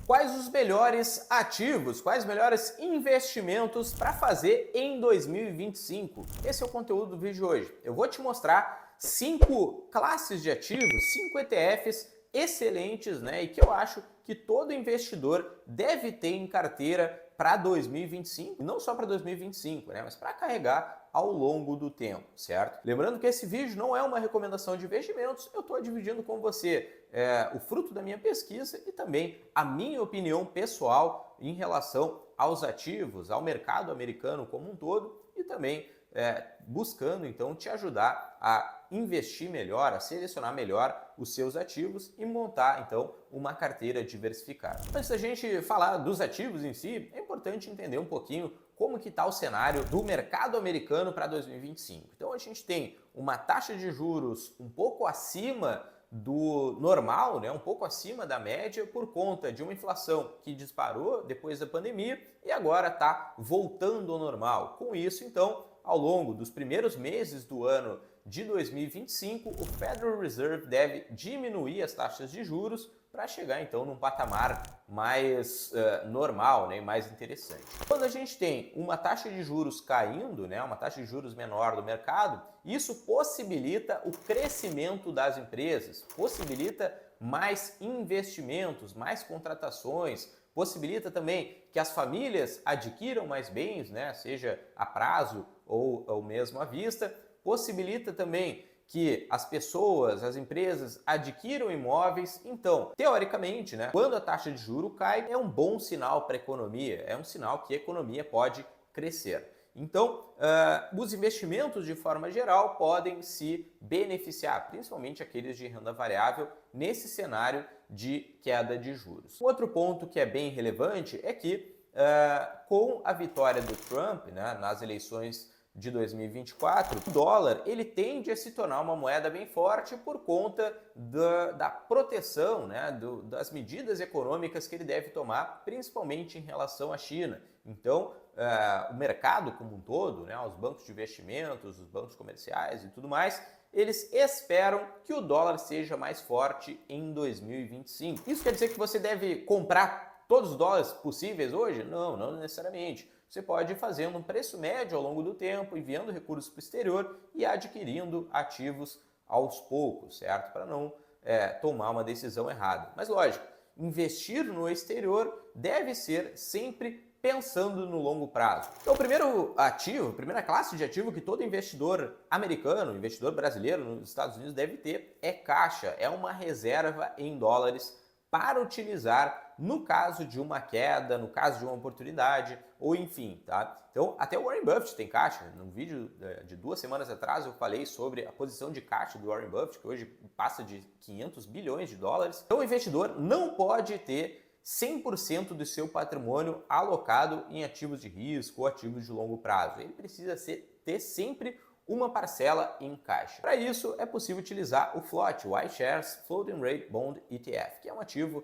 Quais os melhores ativos, quais os melhores investimentos para fazer em 2025? Esse é o conteúdo do vídeo de hoje. Eu vou te mostrar 5 classes de ativos, 5 ETFs excelentes, né? E que eu acho que todo investidor deve ter em carteira para 2025, não só para 2025, né? Mas para carregar ao longo do tempo, certo? Lembrando que esse vídeo não é uma recomendação de investimentos, eu estou dividindo com você o fruto da minha pesquisa e também a minha opinião pessoal em relação aos ativos, ao mercado americano como um todo e também buscando então te ajudar a investir melhor, a selecionar melhor os seus ativos e montar então uma carteira diversificada. Antes da gente falar dos ativos em si, é importante entender um pouquinho como que está o cenário do mercado americano para 2025. Então a gente tem uma taxa de juros um pouco acima do normal, né? Um pouco acima da média por conta de uma inflação que disparou depois da pandemia e agora está voltando ao normal. Com isso, então, ao longo dos primeiros meses do ano de 2025, o Federal Reserve deve diminuir as taxas de juros para chegar então num patamar mais normal, né, mais interessante. Quando a gente tem uma taxa de juros caindo, né, uma taxa de juros menor do mercado, isso possibilita o crescimento das empresas, possibilita mais investimentos, mais contratações, possibilita também que as famílias adquiram mais bens, né, seja a prazo ou mesmo à vista, possibilita também que as pessoas, as empresas adquiram imóveis. Então, teoricamente, né, quando a taxa de juro cai, é um bom sinal para a economia, é um sinal que a economia pode crescer. Então, os investimentos de forma geral podem se beneficiar, principalmente aqueles de renda variável, nesse cenário de queda de juros. Outro ponto que é bem relevante é que, com a vitória do Trump, né, nas eleições de 2024, o dólar ele tende a se tornar uma moeda bem forte por conta da proteção, né, das medidas econômicas que ele deve tomar, principalmente em relação à China. Então, o mercado como um todo, né, os bancos de investimentos, os bancos comerciais e tudo mais, eles esperam que o dólar seja mais forte em 2025. Isso quer dizer que você deve comprar todos os dólares possíveis hoje? Não, não necessariamente. Você pode ir fazendo um preço médio ao longo do tempo, enviando recursos para o exterior e adquirindo ativos aos poucos, certo? Para não tomar uma decisão errada. Mas lógico, investir no exterior deve ser sempre pensando no longo prazo. Então, o primeiro ativo, a primeira classe de ativo que todo investidor americano, investidor brasileiro nos Estados Unidos deve ter é caixa, é uma reserva em dólares para utilizar no caso de uma queda, no caso de uma oportunidade, ou enfim, tá? Então, até o Warren Buffett tem caixa. No vídeo de 2 semanas atrás eu falei sobre a posição de caixa do Warren Buffett, que hoje passa de 500 bilhões de dólares. Então, o investidor não pode ter 100% do seu patrimônio alocado em ativos de risco ou ativos de longo prazo. Ele precisa ter sempre uma parcela em caixa. Para isso, é possível utilizar o FLOT, o iShares Floating Rate Bond ETF, que é um ativo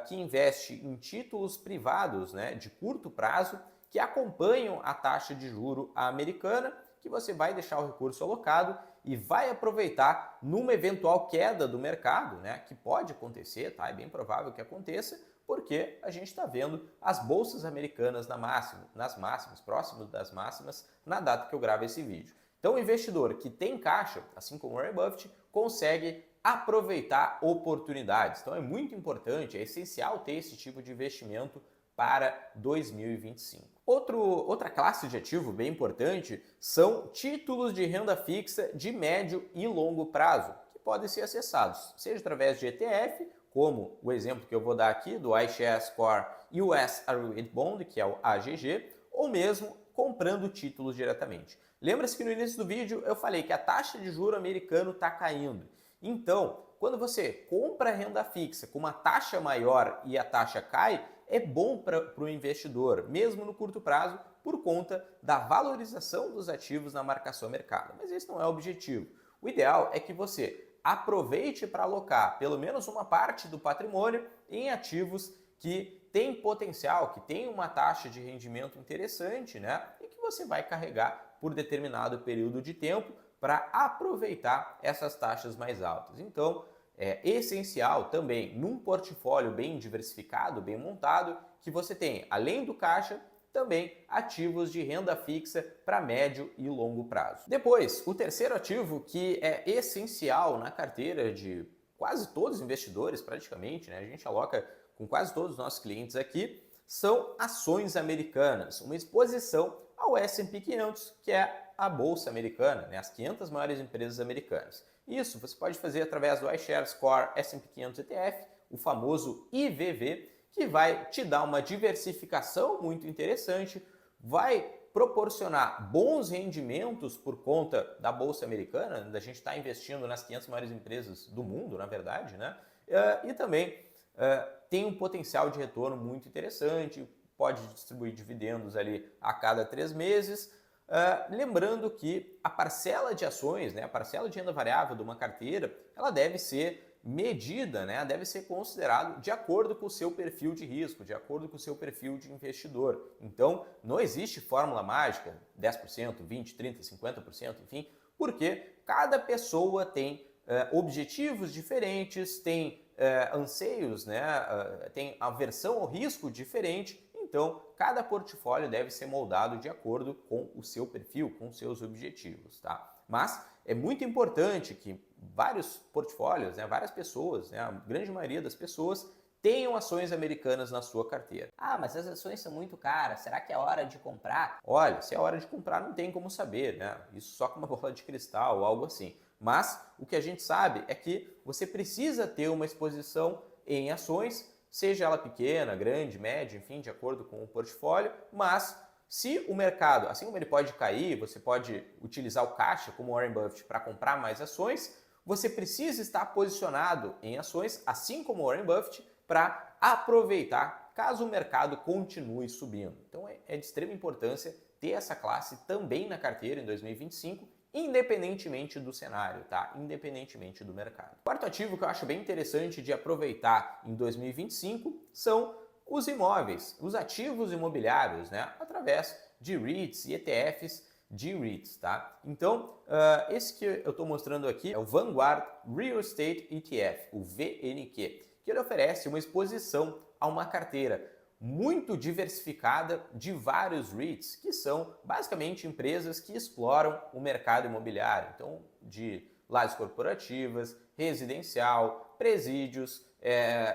que investe em títulos privados, né, de curto prazo que acompanham a taxa de juro americana, que você vai deixar o recurso alocado e vai aproveitar numa eventual queda do mercado, né, que pode acontecer, tá? É bem provável que aconteça, porque a gente está vendo as bolsas americanas nas máximas, próximos das máximas, na data que eu gravo esse vídeo. Então, o investidor que tem caixa, assim como o Warren Buffett, consegue aproveitar oportunidades. Então, é muito importante, é essencial ter esse tipo de investimento para 2025. Outra classe de ativo bem importante são títulos de renda fixa de médio e longo prazo, que podem ser acessados, seja através de ETF, como o exemplo que eu vou dar aqui do iShares Core US Arrowhead Bond, que é o AGG, ou mesmo comprando títulos diretamente. Lembra-se que no início do vídeo eu falei que a taxa de juro americano está caindo. Então, quando você compra renda fixa com uma taxa maior e a taxa cai, é bom para o investidor, mesmo no curto prazo, por conta da valorização dos ativos na marcação a mercado. Mas esse não é o objetivo. O ideal é que você aproveite para alocar pelo menos uma parte do patrimônio em ativos que têm potencial, que têm uma taxa de rendimento interessante, né? E que você vai carregar por determinado período de tempo para aproveitar essas taxas mais altas. Então, é essencial também num portfólio bem diversificado, bem montado, que você tenha, além do caixa, também ativos de renda fixa para médio e longo prazo. Depois, o terceiro ativo que é essencial na carteira de quase todos os investidores, praticamente, né? A gente aloca com quase todos os nossos clientes aqui, são ações americanas, uma exposição ao S&P 500, que é a bolsa americana, né? As 500 maiores empresas americanas. Isso você pode fazer através do iShares Core S&P 500 ETF, o famoso IVV, que vai te dar uma diversificação muito interessante, vai proporcionar bons rendimentos por conta da bolsa americana, da gente estar investindo nas 500 maiores empresas do mundo, na verdade, né? E também tem um potencial de retorno muito interessante, pode distribuir dividendos ali a cada 3 meses. Lembrando que a parcela de ações, né, a parcela de renda variável de uma carteira, ela deve ser medida, né, deve ser considerado de acordo com o seu perfil de risco, de acordo com o seu perfil de investidor. Então, não existe fórmula mágica, 10%, 20%, 30%, 50%, enfim, porque cada pessoa tem objetivos diferentes, tem anseios, né, tem aversão ao risco diferente. Então, cada portfólio deve ser moldado de acordo com o seu perfil, com os seus objetivos, tá? Mas é muito importante que vários portfólios, né, várias pessoas, né, a grande maioria das pessoas tenham ações americanas na sua carteira. Ah, mas as ações são muito caras, será que é hora de comprar? Olha, se é hora de comprar não tem como saber, né? Isso só com uma bola de cristal ou algo assim. Mas o que a gente sabe é que você precisa ter uma exposição em ações, seja ela pequena, grande, média, enfim, de acordo com o portfólio, mas se o mercado, assim como ele pode cair, você pode utilizar o caixa como Warren Buffett para comprar mais ações, você precisa estar posicionado em ações, assim como Warren Buffett, para aproveitar caso o mercado continue subindo. Então é de extrema importância ter essa classe também na carteira em 2025, independentemente do cenário, tá? Independentemente do mercado. O quarto ativo que eu acho bem interessante de aproveitar em 2025 são os imóveis, os ativos imobiliários, né? Através de REITs e ETFs de REITs, tá? Então, esse que eu estou mostrando aqui é o Vanguard Real Estate ETF, o VNQ, que ele oferece uma exposição a uma carteira muito diversificada de vários REITs, que são basicamente empresas que exploram o mercado imobiliário, então de lajes corporativas, residencial, presídios,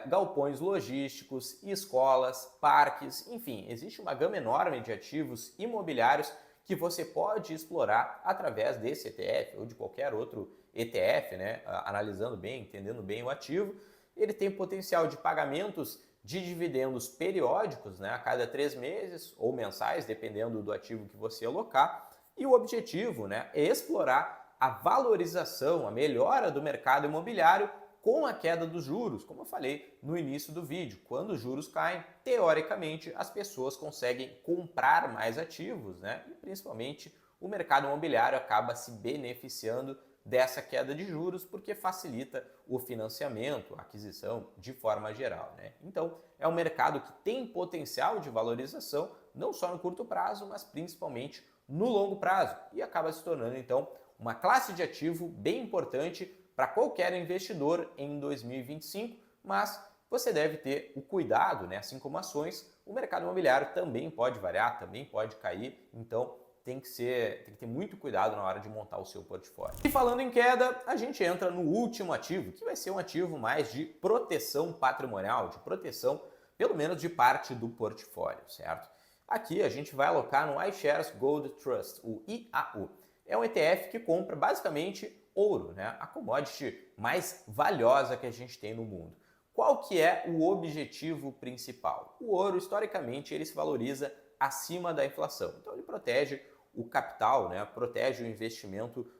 galpões logísticos, escolas, parques, enfim, existe uma gama enorme de ativos imobiliários que você pode explorar através desse ETF ou de qualquer outro ETF, né? Analisando bem, entendendo bem o ativo. Ele tem potencial de pagamentos de dividendos periódicos, né, a cada 3 meses ou mensais, dependendo do ativo que você alocar. E o objetivo, né, é explorar a valorização, a melhora do mercado imobiliário com a queda dos juros, como eu falei no início do vídeo. Quando os juros caem, teoricamente as pessoas conseguem comprar mais ativos, né, e principalmente o mercado imobiliário acaba se beneficiando dessa queda de juros, porque facilita o financiamento, a aquisição de forma geral, né? Então, é um mercado que tem potencial de valorização, não só no curto prazo, mas principalmente no longo prazo, e acaba se tornando, então, uma classe de ativo bem importante para qualquer investidor em 2025, mas você deve ter o cuidado, né? Assim como ações, o mercado imobiliário também pode variar, também pode cair, então tem que ter muito cuidado na hora de montar o seu portfólio. E falando em queda, a gente entra no último ativo, que vai ser um ativo mais de proteção patrimonial, de proteção pelo menos de parte do portfólio, certo? Aqui a gente vai alocar no iShares Gold Trust, o IAU. É um ETF que compra basicamente ouro, né? A commodity mais valiosa que a gente tem no mundo. Qual que é o objetivo principal? O ouro, historicamente, ele se valoriza acima da inflação. Então ele protege o capital, né? Protege o investimento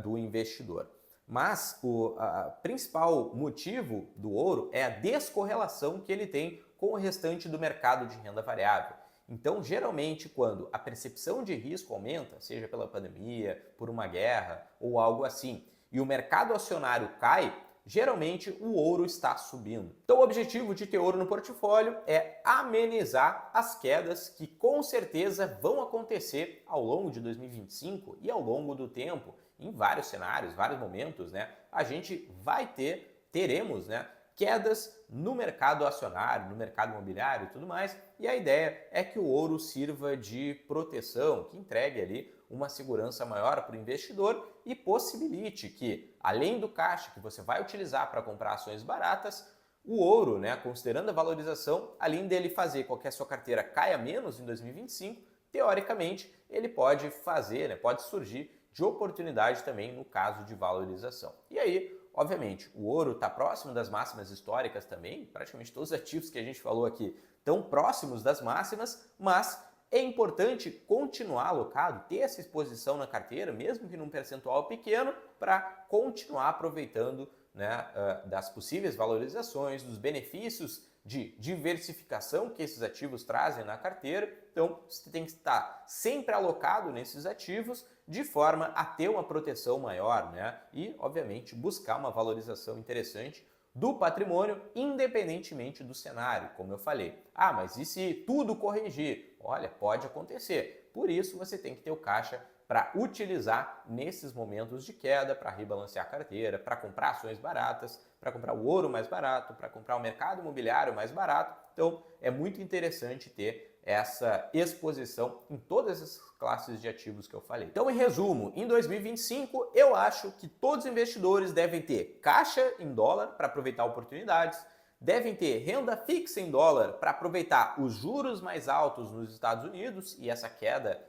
do investidor. Mas o principal motivo do ouro é a descorrelação que ele tem com o restante do mercado de renda variável. Então, geralmente, quando a percepção de risco aumenta, seja pela pandemia, por uma guerra ou algo assim, e o mercado acionário cai, geralmente o ouro está subindo. Então o objetivo de ter ouro no portfólio é amenizar as quedas que com certeza vão acontecer ao longo de 2025 e ao longo do tempo, em vários cenários, vários momentos, né? A gente vai ter teremos, né, quedas no mercado acionário, no mercado imobiliário e tudo mais, e a ideia é que o ouro sirva de proteção, que entregue ali uma segurança maior para o investidor e possibilite que, além do caixa que você vai utilizar para comprar ações baratas, o ouro, né, considerando a valorização, além dele fazer com que a sua carteira caia menos em 2025, teoricamente ele pode fazer, né, pode surgir de oportunidade também no caso de valorização. E aí, obviamente, o ouro está próximo das máximas históricas também, praticamente todos os ativos que a gente falou aqui estão próximos das máximas, mas é importante continuar alocado, ter essa exposição na carteira, mesmo que num percentual pequeno, para continuar aproveitando, né, das possíveis valorizações, dos benefícios de diversificação que esses ativos trazem na carteira. Então, você tem que estar sempre alocado nesses ativos de forma a ter uma proteção maior, né? E, obviamente, buscar uma valorização interessante do patrimônio, independentemente do cenário, como eu falei. Ah, mas e se tudo corrigir? Olha, pode acontecer. Por isso, você tem que ter o caixa para utilizar nesses momentos de queda, para rebalancear a carteira, para comprar ações baratas, para comprar o ouro mais barato, para comprar o mercado imobiliário mais barato. Então, é muito interessante ter essa exposição em todas as classes de ativos que eu falei. Então, em resumo, em 2025, eu acho que todos os investidores devem ter caixa em dólar para aproveitar oportunidades, devem ter renda fixa em dólar para aproveitar os juros mais altos nos Estados Unidos e essa queda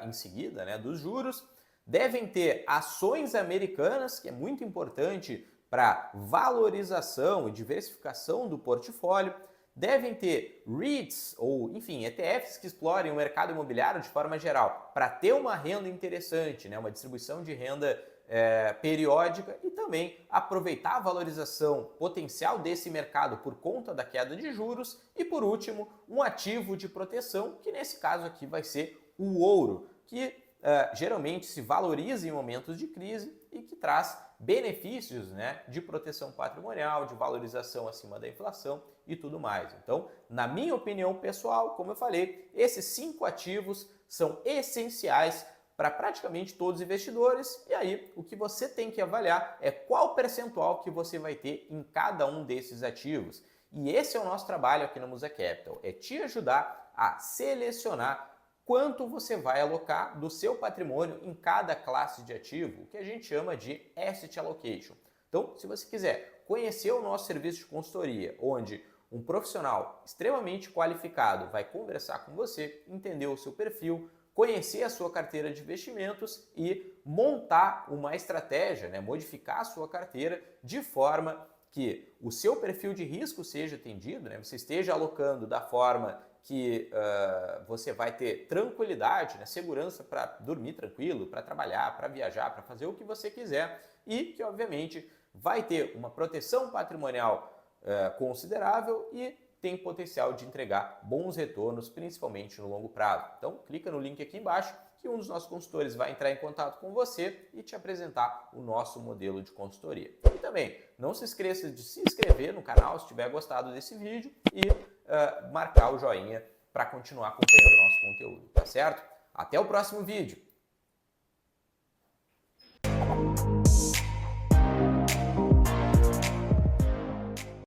em seguida, né, dos juros, devem ter ações americanas, que é muito importante para valorização e diversificação do portfólio, devem ter REITs ou, enfim, ETFs que explorem o mercado imobiliário de forma geral para ter uma renda interessante, né, uma distribuição de renda periódica e também aproveitar a valorização potencial desse mercado por conta da queda de juros e, por último, um ativo de proteção, que nesse caso aqui vai ser o ouro, que geralmente se valoriza em momentos de crise e que traz benefícios, né, de proteção patrimonial, de valorização acima da inflação e tudo mais. Então, na minha opinião pessoal, como eu falei, esses 5 ativos são essenciais para praticamente todos os investidores, e aí o que você tem que avaliar é qual percentual que você vai ter em cada um desses ativos. E esse é o nosso trabalho aqui na Musa Capital, é te ajudar a selecionar quanto você vai alocar do seu patrimônio em cada classe de ativo, o que a gente chama de Asset Allocation. Então, se você quiser conhecer o nosso serviço de consultoria, onde um profissional extremamente qualificado vai conversar com você, entender o seu perfil, conhecer a sua carteira de investimentos e montar uma estratégia, né, modificar a sua carteira de forma que o seu perfil de risco seja atendido, né, você esteja alocando da forma que você vai ter tranquilidade, né, segurança para dormir tranquilo, para trabalhar, para viajar, para fazer o que você quiser e que, obviamente, vai ter uma proteção patrimonial considerável e tem potencial de entregar bons retornos, principalmente no longo prazo. Então, clica no link aqui embaixo que um dos nossos consultores vai entrar em contato com você e te apresentar o nosso modelo de consultoria. E também, não se esqueça de se inscrever no canal se tiver gostado desse vídeo e marcar o joinha para continuar acompanhando o nosso conteúdo, tá certo? Até o próximo vídeo!